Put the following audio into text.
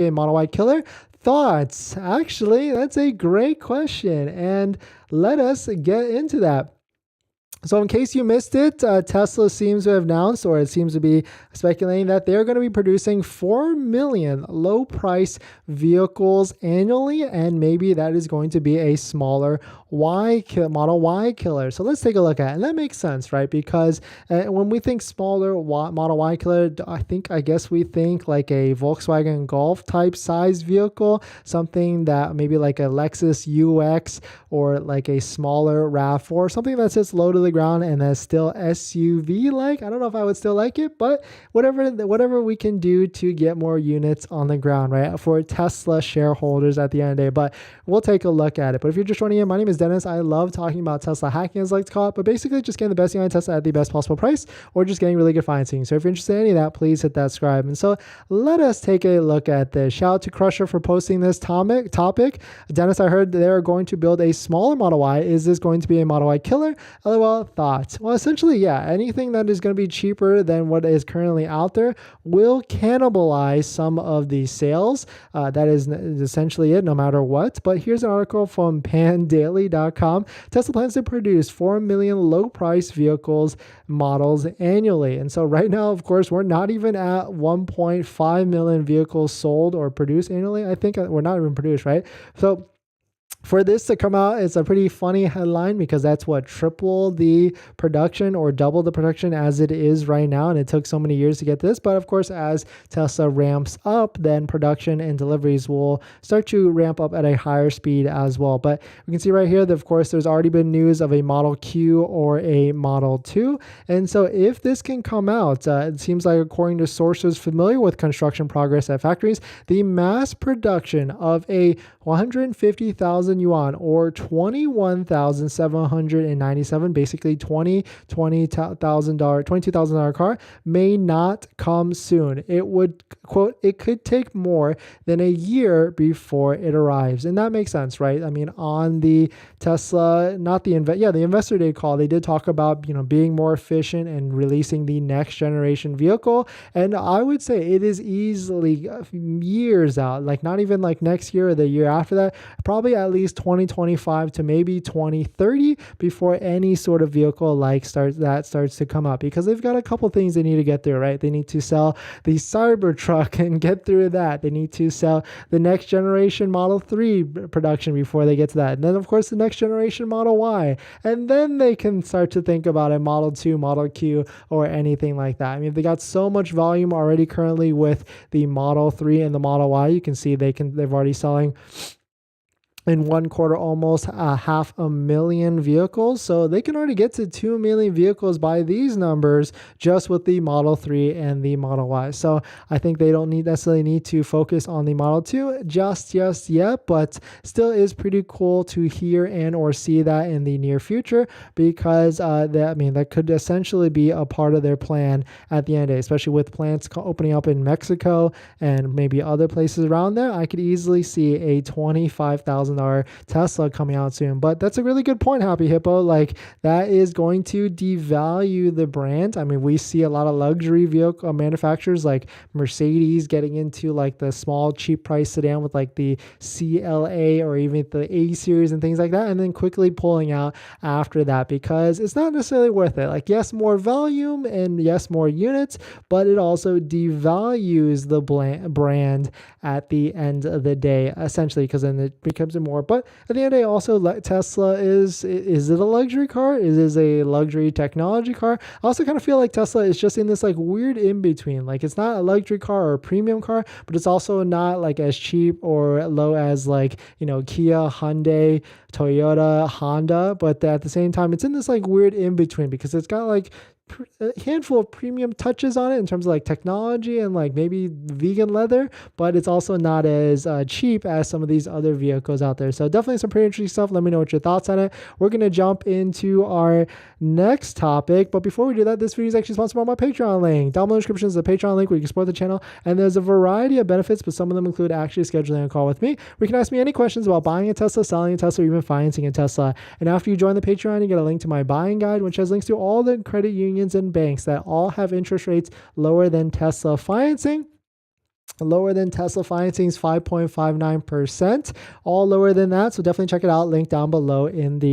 a Model Y killer? Thoughts? Actually, that's a great question, and let us get into that. So in case you missed it, Tesla seems to have announced, or it seems to be speculating, that they're going to be producing 4 million low-price vehicles annually, and maybe that is going to be a smaller Model Y killer. So let's take a look at it. And that makes sense, right? Because when we think smaller Model Y killer, I guess we think like a Volkswagen Golf type size vehicle, something that maybe like a Lexus UX or like a smaller RAV4, something that sits low to the ground and that's still SUV like. I don't know if I would still like it, but whatever we can do to get more units on the ground, right? For Tesla shareholders at the end of the day. But we'll take a look at it. But if you're just joining in, my name is Dennis. I love talking about Tesla hacking, as I like to call it, but basically just getting the best deal on Tesla at the best possible price, or just getting really good financing. So if you're interested in any of that, please hit that subscribe. And so let us take a look at this. Shout out to Crusher for posting this topic. Dennis, I heard they're going to build a smaller Model Y. Is this going to be a Model Y killer? LOL, thoughts? Well, essentially, yeah, anything that is going to be cheaper than what is currently out there will cannibalize some of the sales. That is essentially it, no matter what. But here's an article from pandaily.com. Tesla plans to produce 4 million low-price vehicles models annually. And so right now, of course, we're not even at 1.5 million vehicles sold or produced annually. I think we're not even produced, right? So for this to come out, it's a pretty funny headline because that's what, triple the production or double the production as it is right now. And it took so many years to get this. But of course, as Tesla ramps up, then production and deliveries will start to ramp up at a higher speed as well. But we can see right here that, of course, there's already been news of a Model Q or a Model 2. And so if this can come out, it seems like, according to sources familiar with construction progress at factories, the mass production of a 150,000 yuan or 21,797, basically $22,000 car, may not come soon. It would, quote, it could take more than a year before it arrives. And that makes sense, right? I mean, on the Tesla, the Investor Day call, they did talk about, being more efficient and releasing the next generation vehicle. And I would say it is easily years out, like not even like next year or the year after that, probably at least 2025 to maybe 2030 before any sort of vehicle starts to come up, because they've got a couple things they need to get through, right? They need to sell the Cybertruck and get through that. They need to sell the next generation Model 3 production before they get to that. And then, of course, the next generation Model Y. And then they can start to think about a Model 2, Model Q, or anything like that. I mean, they got so much volume already currently with the Model 3 and the Model Y. You can see they've already selling in one quarter almost 500,000 vehicles. So they can already get to 2 million vehicles by these numbers just with the Model 3 and the Model Y. So I think they don't necessarily need to focus on the Model 2 just yet, but still is pretty cool to hear and or see that in the near future, because that could essentially be a part of their plan at the end of the day, especially with plants opening up in Mexico and maybe other places around there. I could easily see a $25,000 Tesla coming out soon. But that's a really good point, Happy Hippo. Like, that is going to devalue the brand. I mean, we see a lot of luxury vehicle manufacturers like Mercedes getting into like the small cheap price sedan with like the CLA or even the A series and things like that, and then quickly pulling out after that because it's not necessarily worth it. Like, yes, more volume and yes, more units, but it also devalues the brand at the end of the day, essentially, because then it becomes more. But at the end of the day, also, Tesla is it a luxury car? Is it a luxury technology car? I also kind of feel like Tesla is just in this like weird in between. Like, it's not a luxury car or a premium car, but it's also not like as cheap or low as like, Kia, Hyundai, Toyota, Honda. But at the same time, it's in this like weird in between because it's got like a handful of premium touches on it in terms of like technology and like maybe vegan leather, but it's also not as cheap as some of these other vehicles out there. So definitely some pretty interesting stuff. Let me know what your thoughts on it. We're going to jump into our next topic, but before we do that, this video is actually sponsored by my Patreon link. Down below in the description is the Patreon link where you can support the channel, and there's a variety of benefits, but some of them include actually scheduling a call with me where you can ask me any questions about buying a Tesla, selling a Tesla, or even financing a Tesla. And after you join the Patreon, you get a link to my buying guide, which has links to all the credit unions and banks that all have interest rates lower than Tesla financing. Lower than Tesla financing is 5.59%, all lower than that. So definitely check it out. Link down below in the